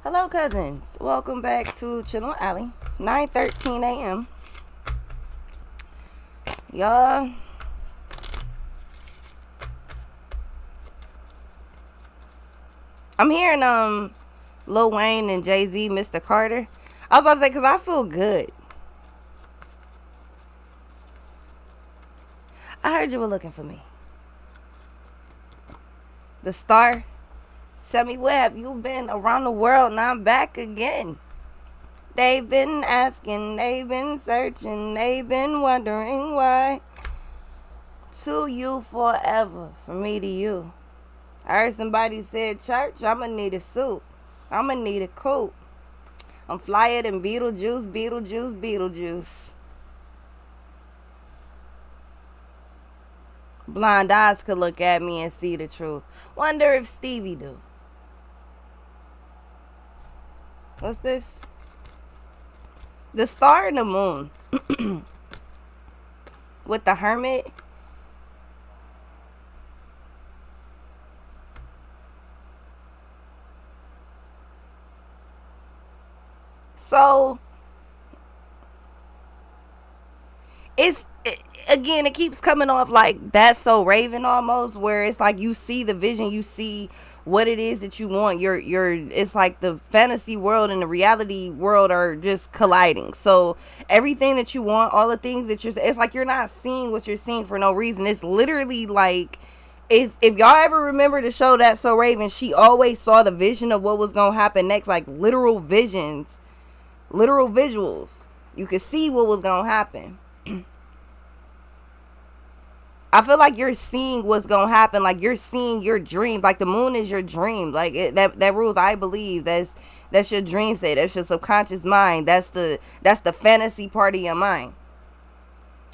Hello, cousins. Welcome back to Chillin' with Allie. 9:13 a.m. Y'all, I'm hearing Lil Wayne and Jay-Z, Mr. Carter. I was about to say because I feel good. I heard you were looking for me. The star. Tell me where have you been around the world? Now I'm back again. They've been asking, they've been searching, they've been wondering why. To you forever, from me to you. I heard somebody said, church, I'ma need a suit. I'ma need a coat. I'm flyer than Beetlejuice, Beetlejuice, Beetlejuice. Blind eyes could look at me and see the truth. Wonder if Stevie do. What's this? The star and the moon. With the hermit. So again, it keeps coming off like That's So Raven almost, where it's like you see the vision, you see what it is that you want. It's like the fantasy world and the reality world are just colliding. So everything that you want, all the things that it's like you're not seeing what you're seeing for no reason. It's literally like, if y'all ever remember the show That's So Raven, she always saw the vision of what was gonna happen next, like literal visions, literal visuals. You could see what was gonna happen. I feel like you're seeing what's gonna happen. Like you're seeing your dreams. Like the moon is your dream. Like that rules. I believe that's your dream state. That's your subconscious mind. That's the fantasy part of your mind.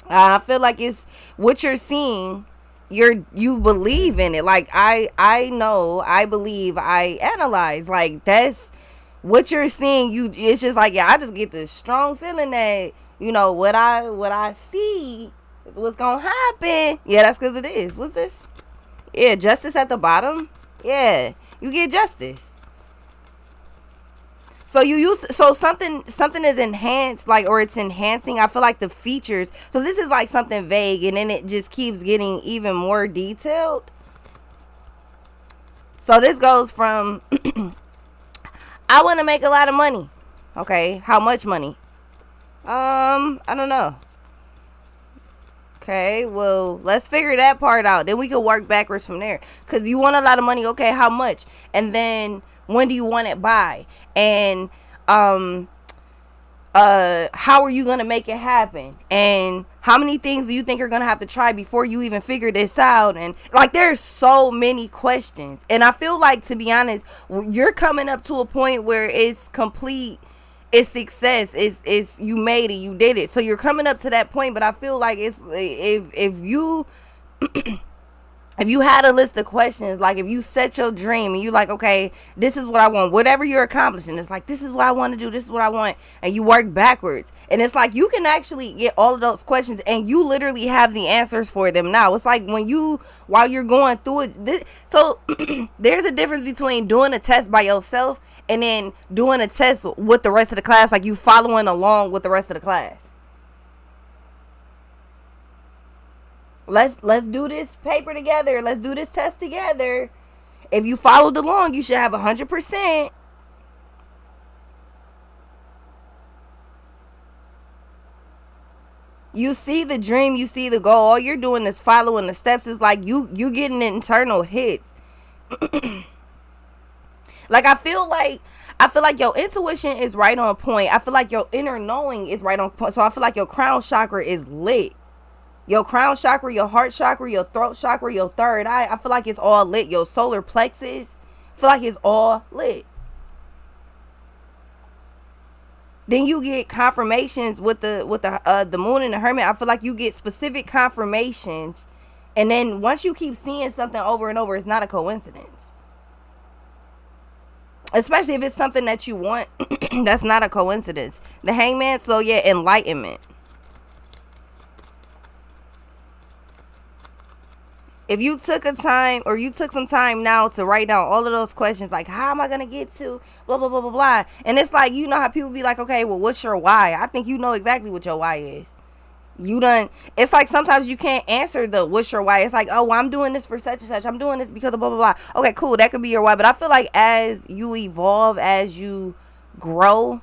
I feel like it's what you're seeing. You believe in it. Like I know. I believe. I analyze. Like that's what you're seeing. It's just like, yeah. I just get this strong feeling that what I see. What's gonna happen? Yeah, that's because it is. What's this? Yeah, justice at the bottom. Yeah, you get justice. So something is enhanced, like, or it's enhancing. I feel like the features. So this is like something vague, and then it just keeps getting even more detailed. So this goes from I want to make a lot of money. Okay, how much money? I don't know. Okay, well, let's figure that part out. Then we can work backwards from there. Because you want a lot of money. Okay, how much? And then when do you want it by? And how are you going to make it happen? And how many things do you think you're going to have to try before you even figure this out? And like, there's so many questions. And I feel like, to be honest, you're coming up to a point where it's complete. It's success. It's you made it. You did it. So you're coming up to that point. But I feel like it's if you if you had a list of questions, like if you set your dream and you like, okay, this is what I want, whatever you're accomplishing, it's like, this is what I want to do, this is what I want, and you work backwards, and it's like you can actually get all of those questions and you literally have the answers for them now. It's like while you're going through it, so there's a difference between doing a test by yourself and then doing a test with the rest of the class, like you following along with the rest of the class. Let's do this paper together. Let's do this test together. If you followed along, you should have 100%. You see the dream, you see the goal. All you're doing is following the steps. It's like you getting internal hits. Like I feel like your intuition is right on point. I feel like your inner knowing is right on point. So I feel like your crown chakra is lit. Your crown chakra, your heart chakra, your throat chakra, your third eye, I feel like it's all lit. Your solar plexus, I feel like it's all lit. Then you get confirmations with the moon and the hermit. I feel like you get specific confirmations, and then once you keep seeing something over and over, it's not a coincidence. Especially if it's something that you want, that's not a coincidence. The hangman, so yeah, enlightenment. If you took a time, or you took some time now to write down all of those questions, like, how am I going to get to blah, blah, blah, blah, blah. And it's like, you know how people be like, okay, well, what's your why? I think you know exactly what your why is. You done, it's like sometimes you can't answer the what's your why. It's like, oh, well, I'm doing this for such and such. I'm doing this because of blah, blah, blah. Okay, cool. That could be your why. But I feel like as you evolve, as you grow,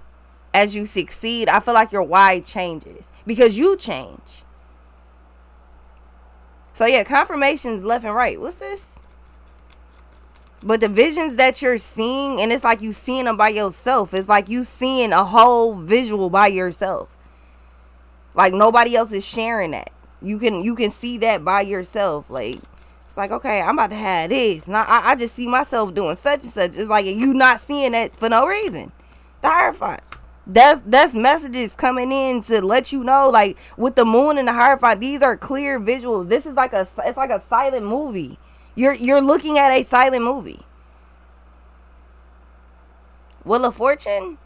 as you succeed, I feel like your why changes because you change. So yeah, confirmations left and right. What's this? But the visions that you're seeing, and it's like you seeing them by yourself. It's like you seeing a whole visual by yourself. Like nobody else is sharing that. You can see that by yourself. Like it's like, okay, I'm about to have this. Now I just see myself doing such and such. It's like you not seeing that for no reason. The Hierophant. That's messages coming in to let you know, like with the moon and the Hierophant, these are clear visuals. This is like it's like a silent movie. You're looking at a silent movie. Wheel of Fortune,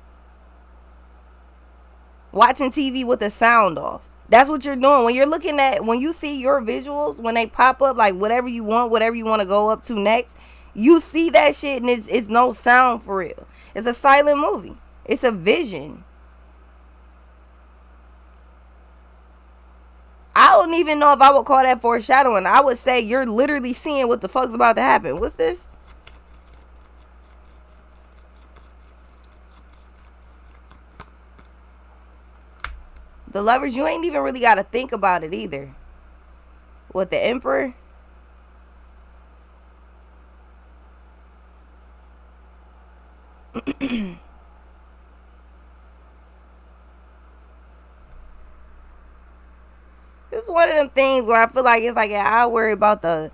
watching TV with the sound off. That's what you're doing when you're looking at, when you see your visuals, when they pop up, like whatever you want to go up to next, you see that shit and it's no sound for real. It's a silent movie. It's a vision. I don't even know if I would call that foreshadowing. I would say you're literally seeing what the fuck's about to happen. What's this? The Lovers, you ain't even really got to think about it either. What, the Emperor? This is one of them things where I feel like it's like, yeah, I'll worry about the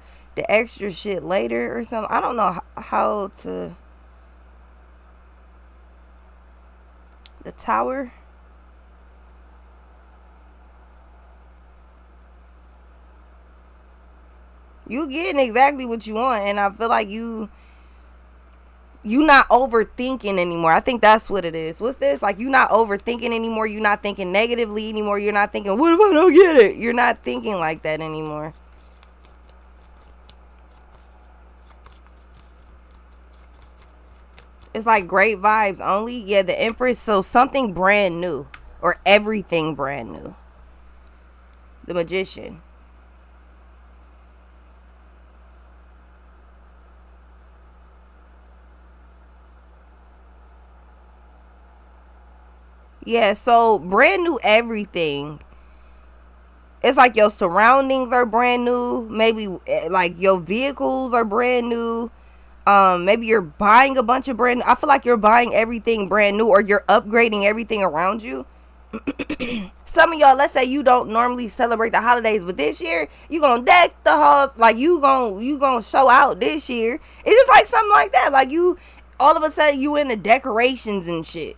extra shit later or something. I don't know how to. The Tower. You getting exactly what you want, and I feel like you not overthinking anymore. I think that's what it is. What's this? Like, you not overthinking anymore. You're not thinking negatively anymore. You're not thinking, what if I don't get it? You're not thinking like that anymore. It's like great vibes only. Yeah, the Empress. So something brand new, or everything brand new. The Magician. Yeah, so brand new everything. It's like your surroundings are brand new. Maybe like your vehicles are brand new. Maybe you're buying a bunch of brand new. I feel like you're buying everything brand new, or you're upgrading everything around you. Some of y'all, let's say you don't normally celebrate the holidays, but this year you gonna deck the halls, like you gonna show out this year. It's just like something like that. Like you, all of a sudden you in the decorations and shit.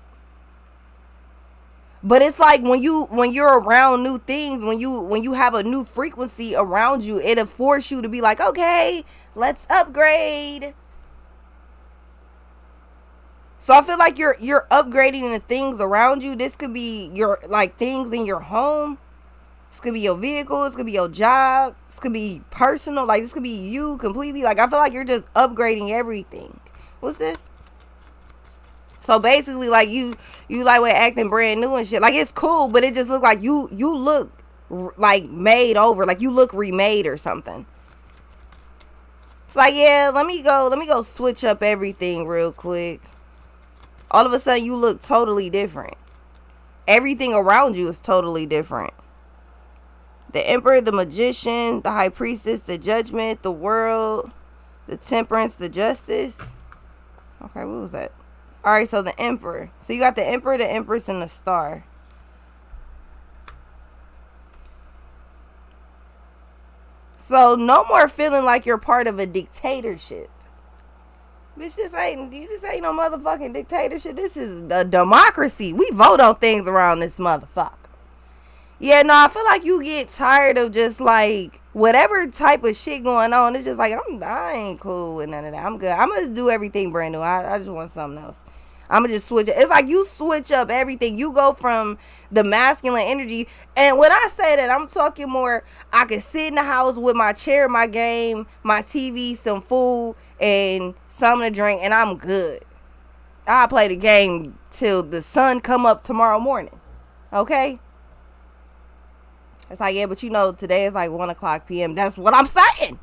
But it's like when you're around new things, when you have a new frequency around you, it'll force you to be like, okay, let's upgrade. So I feel like you're upgrading the things around you. This could be your, like, things in your home. This could be your vehicle. This could be your job. This could be personal. Like, this could be you completely. Like, I feel like you're just upgrading everything. What's this? So basically, like, you like with acting brand new and shit. Like, it's cool, but it just look like you look like made over. Like, you look remade or something. It's like, yeah, let me go switch up everything real quick. All of a sudden, you look totally different. Everything around you is totally different. The Emperor, the Magician, the High Priestess, the Judgment, the World, the Temperance, the Justice. Okay, what was that? Alright, so the Emperor. So you got the Emperor, the Empress, and the Star. So no more feeling like you're part of a dictatorship. Bitch, this ain't no motherfucking dictatorship. This is a democracy. We vote on things around this motherfucker. Yeah, no, I feel like you get tired of just like whatever type of shit going on. It's just like I ain't cool with none of that. I'm good. I'm gonna do everything brand new. I just want something else. I'ma just switch it. It's like you switch up everything. You go from the masculine energy. And when I say that, I'm talking more, I can sit in the house with my chair, my game, my TV, some food, and something to drink, and I'm good. I'll play the game till the sun come up tomorrow morning. Okay? It's like, yeah, but you know, today is like 1 o'clock p.m. That's what I'm saying.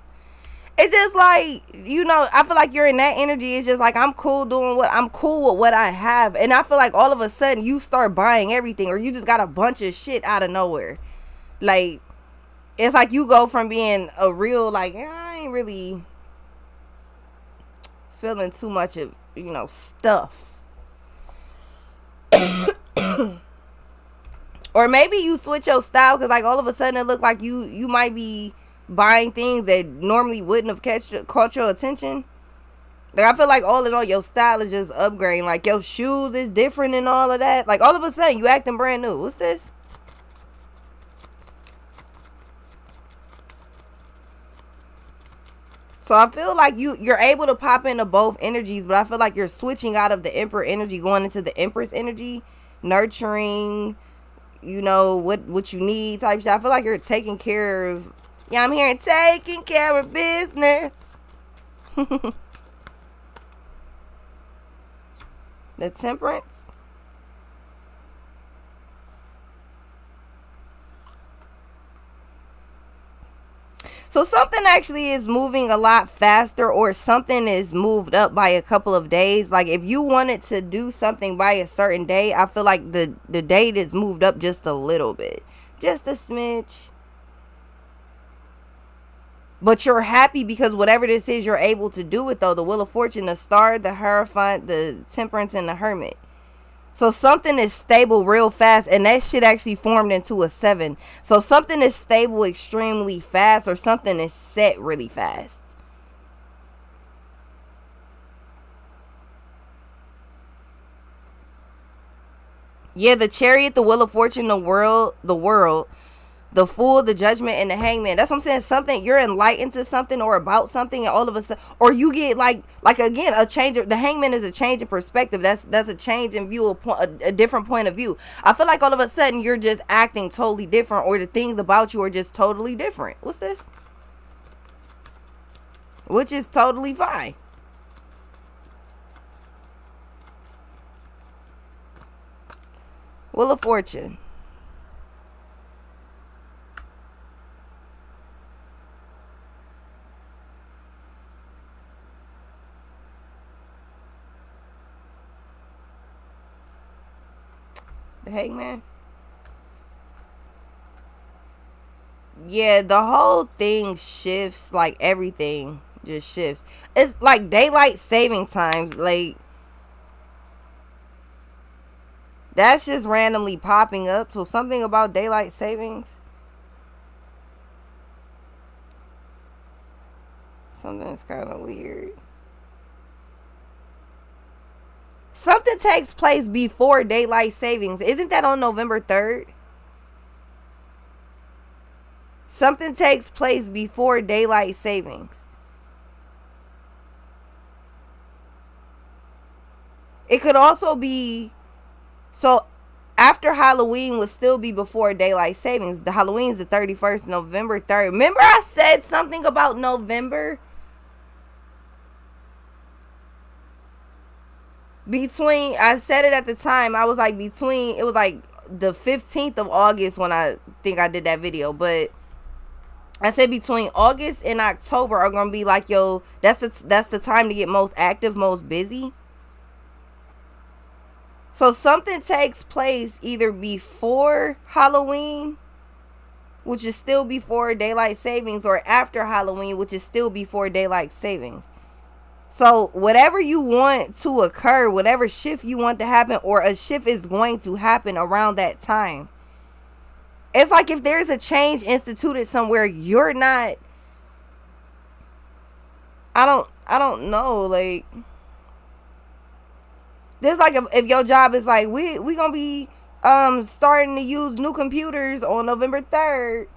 It's just like, you know, I feel like you're in that energy. It's just like, I'm cool with what I have. And I feel like all of a sudden you start buying everything, or you just got a bunch of shit out of nowhere. Like, it's like you go from being a real, like, I ain't really feeling too much of, you know, stuff. Or maybe you switch your style, because like all of a sudden it look like you might be buying things that normally wouldn't have caught your attention. Like, I feel like all in all, your style is just upgrading. Like, your shoes is different and all of that. Like, all of a sudden you acting brand new. What's this? So I feel like you're able to pop into both energies, but I feel like you're switching out of the Emperor energy, going into the Empress energy, nurturing, you know, what you need type shit. I feel like you're taking care of, yeah, I'm hearing taking care of business. The Temperance. So something actually is moving a lot faster, or something is moved up by a couple of days. Like, if you wanted to do something by a certain day, I feel like the date is moved up just a little bit. Just a smidge. But you're happy because whatever this is, you're able to do it though. The Wheel of Fortune, the Star, the Hierophant, the Temperance, and the Hermit. So something is stable real fast, and that shit actually formed into a 7. So something is stable extremely fast, or something is set really fast. Yeah, the Chariot, the Wheel of Fortune, the world, the Fool, the Judgment, and the Hangman. That's what I'm saying. Something, you're enlightened to something or about something, and all of a sudden, or you get like again, a change. The Hangman is a change in perspective. That's a change in view, a different point of view. I feel like all of a sudden you're just acting totally different, or the things about you are just totally different. What's this? Which is totally fine. Wheel of Fortune. The Hangman. Yeah, the whole thing shifts. Like, everything just shifts. It's like daylight saving time. Like, that's just randomly popping up. So something about daylight savings. Something's kind of weird. Something takes place before daylight savings. Isn't that on November 3rd? Something takes place before daylight savings. It could also be, so after Halloween would still be before daylight savings. The Halloween's the 31st, November 3rd. Remember I said something about November? Between, I said it at the time, I was like between, it was like the 15th of August when I think I did that video, but I said between August and October are gonna be like, yo, that's the time to get most active, most busy. So something takes place either before Halloween, which is still before daylight savings, or after Halloween, which is still before daylight savings. So whatever you want to occur, whatever shift you want to happen, or a shift is going to happen around that time. It's like if there's a change instituted somewhere, you're not, I don't know, like, this like if your job is like, we gonna be starting to use new computers on November 3rd,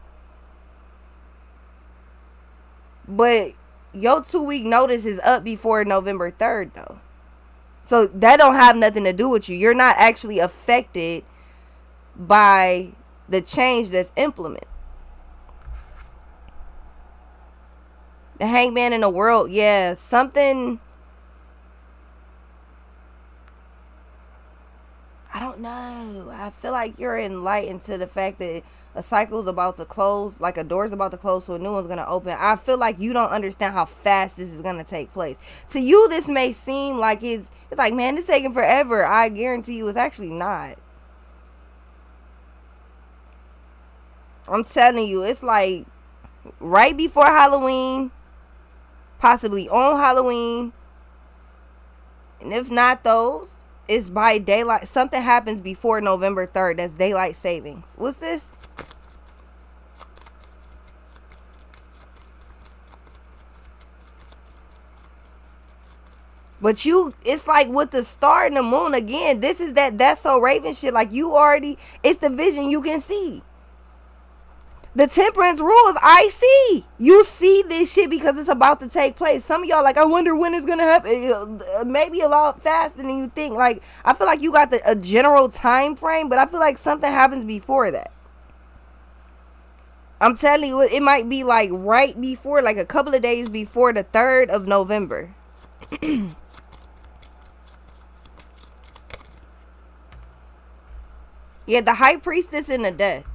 but your 2-week notice is up before November 3rd though. So that don't have nothing to do with you. You're not actually affected by the change that's implemented. The Hangman in the World, yeah, something. I don't know. I feel like you're enlightened to the fact that a cycle's about to close, like a door's about to close, so a new one's gonna open. I feel like you don't understand how fast this is gonna take place. To you, this may seem like it's like, man, this taking forever. I guarantee you, it's actually not. I'm telling you, it's like right before Halloween, possibly on Halloween, and if not those, it's by daylight. Something happens before November 3rd. That's daylight savings. What's this? But you, it's like with the star and the moon again. This is that's so Raven shit. Like you already, it's the vision you can see. The temperance rules, I see. You see this shit because it's about to take place. Some of y'all like, I wonder when it's gonna happen. Maybe a lot faster than you think. Like, I feel like you got a general time frame, but I feel like something happens before that. I'm telling you, it might be like right before, like a couple of days before the 3rd of November. Yeah, the high priestess and the death.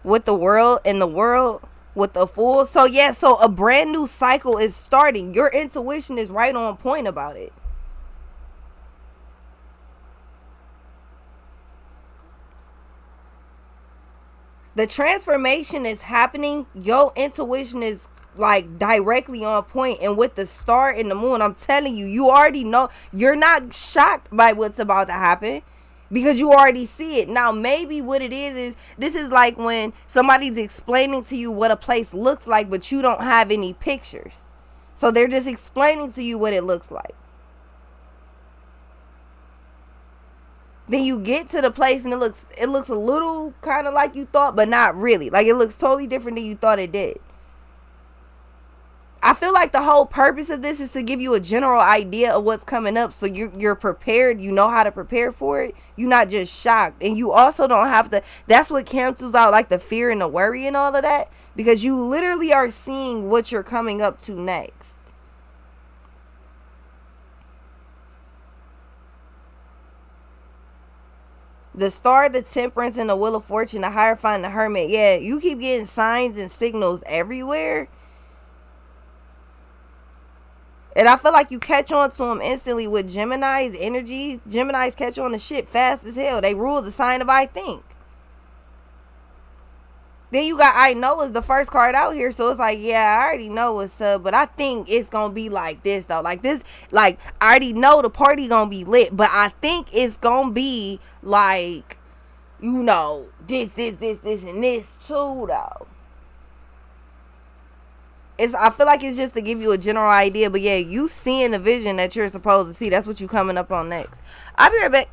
With the world and the world with the fool. So yeah, so a brand new cycle is starting. Your intuition is right on point about it. The transformation is happening. Your intuition is like directly on point. And with the star and the moon, I'm telling you, you already know. You're not shocked by what's about to happen because you already see it. Now maybe what it is this is like when somebody's explaining to you what a place looks like, but you don't have any pictures, so they're just explaining to you what it looks like. Then you get to the place and it looks a little kind of like you thought, but not really. Like it looks totally different than you thought it did. I feel like the whole purpose of this is to give you a general idea of what's coming up, so you're prepared. You know how to prepare for it. You're not just shocked, and you also don't have to. That's what cancels out like the fear and the worry and all of that, because you literally are seeing what you're coming up to next. The star, the temperance, and the wheel of fortune, the Hierophant, the hermit. Yeah, you keep getting signs and signals everywhere. And I feel like you catch on to them instantly with Gemini's energy. Geminis catch on to shit fast as hell. They rule the sign of I think. Then you got I know is the first card out here. So it's like, yeah, I already know what's up. But I think it's going to be like this, though. Like this, like, I already know the party going to be lit. But I think it's going to be like, you know, this, and this too, though. I feel like it's just to give you a general idea, but yeah, you seeing the vision that you're supposed to see. That's what you coming up on next. I'll be right back.